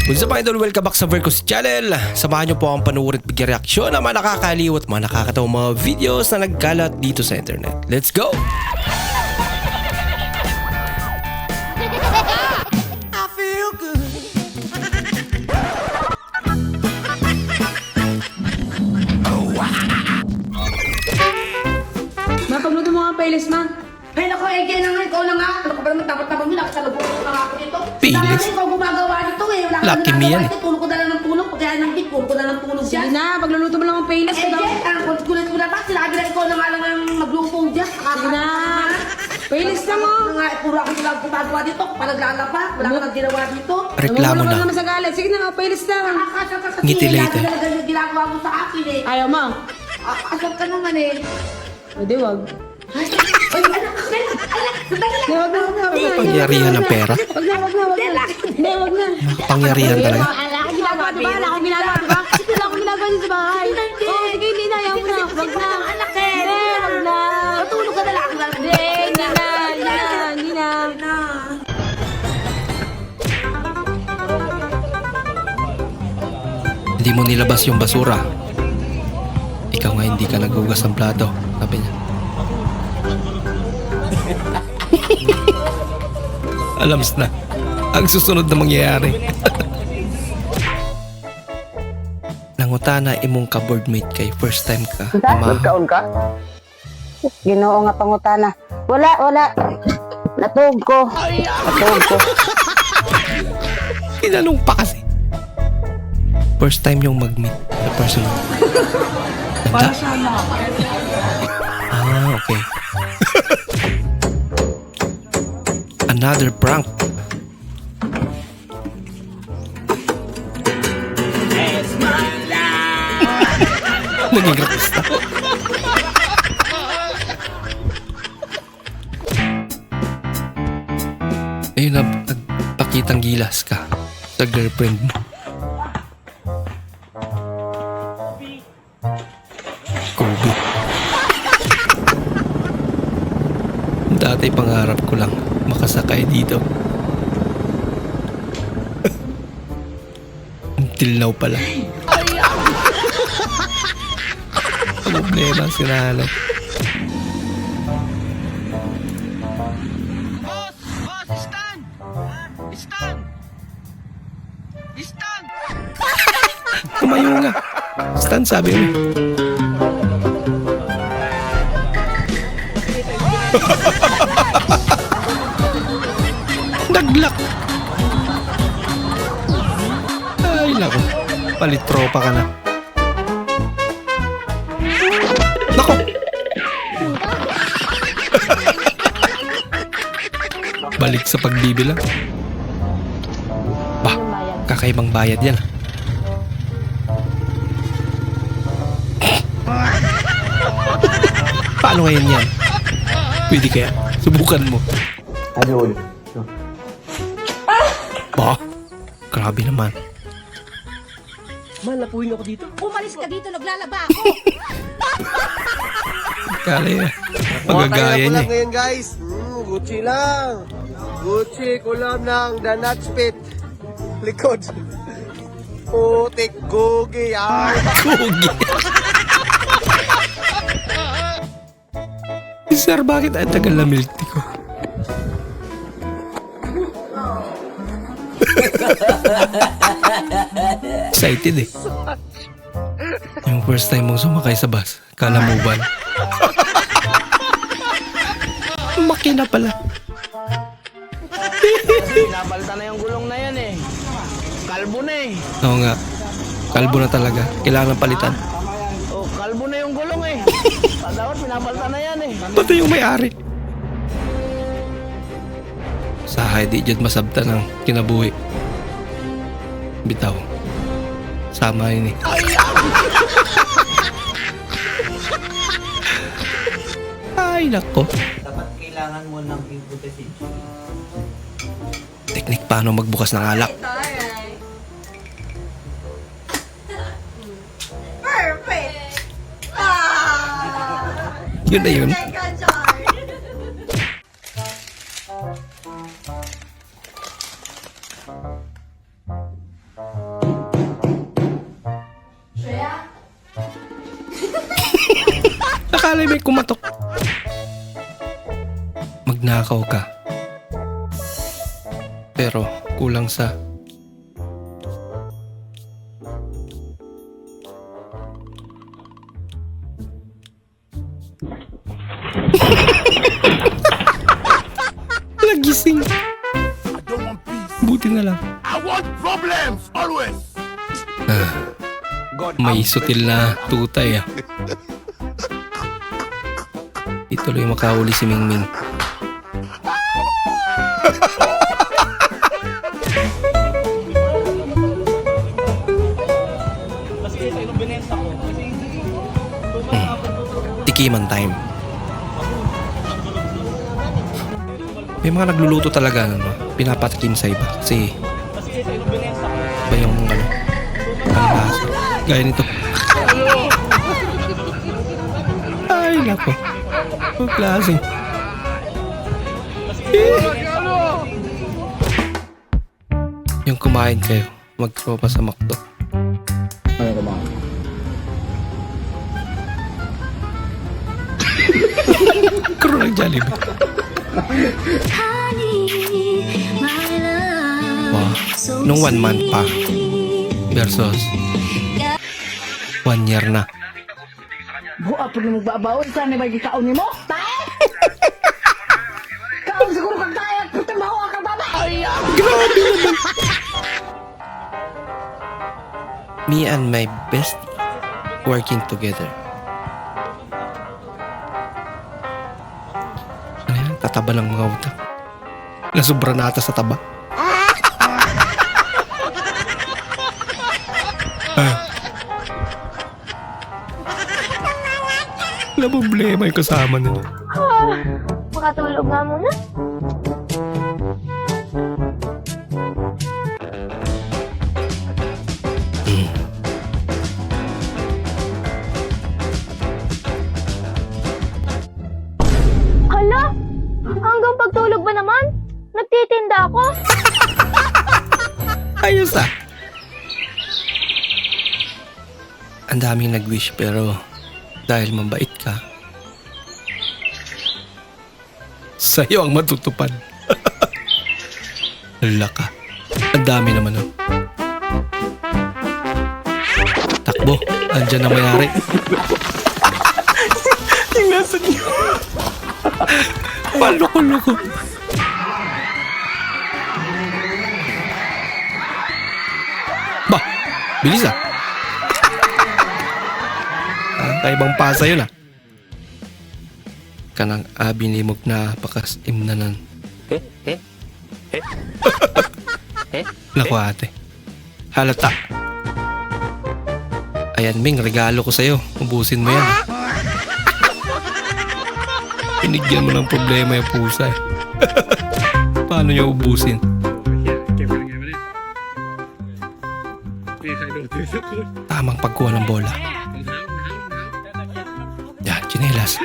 What's up idol? Welcome back sa Vercos Channel. Samahan niyo po akong panuorin at bigyan reaksyon ng mga nakakaliw at mga nakakatawang mga videos na nagkalat dito sa internet. Let's go! I feel good. Mapagluto mo nga playlist, ma. Ay, naku, Ege na nga, ikaw na nga. Ano ka ba naman dapat mo? Nakasalubong ko na nga ako dito. Playlist? Dahil ikaw gumagawa nito eh. Wala ka Lucky me nagagawa yan eh. dito. Tulog ko na lang ng tulog. Kaya nang di, tulog ko na lang tulog Sige dyan. na, pagluluto mo lang ang playlist. Ege, ang kulit ko na ba? Sinabi na ikaw na nga lang ang magluto dyan. Sige na. Playlist na mo. Nga, puro ako lang gumagawa dito. Panaglalaba. Wala ka nang ginawa dito. Reklamo Namumula ka na. naman sa galit. Sige na, playlist lang. Nakakasya Ngiti kasi. later. Lagi talaga yung ginagawa mo sa akin eh. Ayaw mo. Asal ka naman eh. Pwede, wag. Ay, anak, sandali lang. Wag na, wag na, wag na. Pangyarihan ng pera. Wag na, wag na, wag na. Hindi, wag na. Pangyarihan talaga. Wala akong ginagawa, diba? Wala akong ginagawa, diba? Wala akong ginagawa dito sa bahay. Oo, sige, hindi na, ayaw mo na. Wag na. Anak eh. Hindi, wag na. Matulog ka na lang. Hindi, hindi na, hindi na, hindi na. Hindi mo nilabas yung basura. Ikaw nga hindi ka naghugas ng plato. Sabi niya. Alams na. Ang susunod na mangyayari. Nangutana imong ka-boardmate kay first time ka. Nagkaon ka? Ginoo nga pangutana. Wala. Natug ko. Tinanong pa kasi. First time yung mag-meet na personal. Ganda. Ah, okay. Another prank. Naging rapista. Ayun na, nagpakitang gilas ka sa girlfriend mo. Kobe. Dati pangarap ko lang makasakay dito. Until now pala. Problema sinalo. Boss, stand! Stand! Stand! Tumayo nga. Stan sabi mo. Naglak. Ay nako. Palitropa ka na. Nako. Balik sa pagbibilang. Bah, kakaibang bayad yan. Paano ngayon yan? Pwede kaya? Subukan mo. Ayun. Bah, grabe naman. Umalis ka dito, naglalaba ako. Kala yan. Magagaya niya eh. Ngayon guys, Gucci lang. Gucci, kulam ng Danat Spit. Likod. Putik, gugi, ay. Sugi. Sir, bakit ang tagal na milk tea ko? Excited eh. Yung first time mong sumakay sa bus, kala mo ba? Makina pala. Pinapalitan na yung gulong na yan eh. Kalbo na eh. Oo nga. Kalbo na talaga. Kailangan palitan. Oh, kalbo na yung gulong eh. Dapat pinapalitan na yan eh. Pati yung may-ari. Sahay di dyan masabta ng kinabuhi. Bitaw. Sama yun eh. Ay, nako. Dapat kailangan mo ng hypothesis. Teknik paano magbukas ng alak. Yun na yun. Akala may kumatok. Magnakaw ka. Pero kulang sa... Nagising. Buti na lang. I want problems, always! May sutil na tutay ah. Ituloy makahuli si Mingming. Tikiman time. May mga nagluluto talaga ano, pinapatikim sa iba kasi iba yung ano, ang lasa. Gaya nito. Ay, nako. Ang klase. Yung kumain kayo, mag-tropa sa McDo. Ano kumain? Kuro ng Jollibee. Wow. Nung 1 month pa versus 1 year na. Buha pa rin magbabaon. Saan na ba gikaon ni mo? Tae! Kaon siguro kang tae at putang mahuwa ka baba! Me and my bestie working together. Ano yan? Tataba ng mga utak. Nasubra na ata sa taba. Wala problema yung kasama nila. Makatulog nga muna. Hala? Hanggang pagtulog ba naman? Nagtitinda ako. Ayos ah. Ang daming nag-wish pero dahil mabait ka, sa'yo ang matutupad. Hala ka. Ang dami naman nun. Takbo. Andyan na mayari. Tingnasan niyo. Paloko-loko. Bah, bilis ah. Kaibang pasa yun ah. Kanang abinimog na pakas-imnanan. Naku ate. Halata. Ayan Ming, regalo ko sa'yo. Ubusin mo yan. Pinigyan mo ng problema yung pusa eh. Paano niya ubusin? Tamang pagkuha ng bola. Yan, chinelas.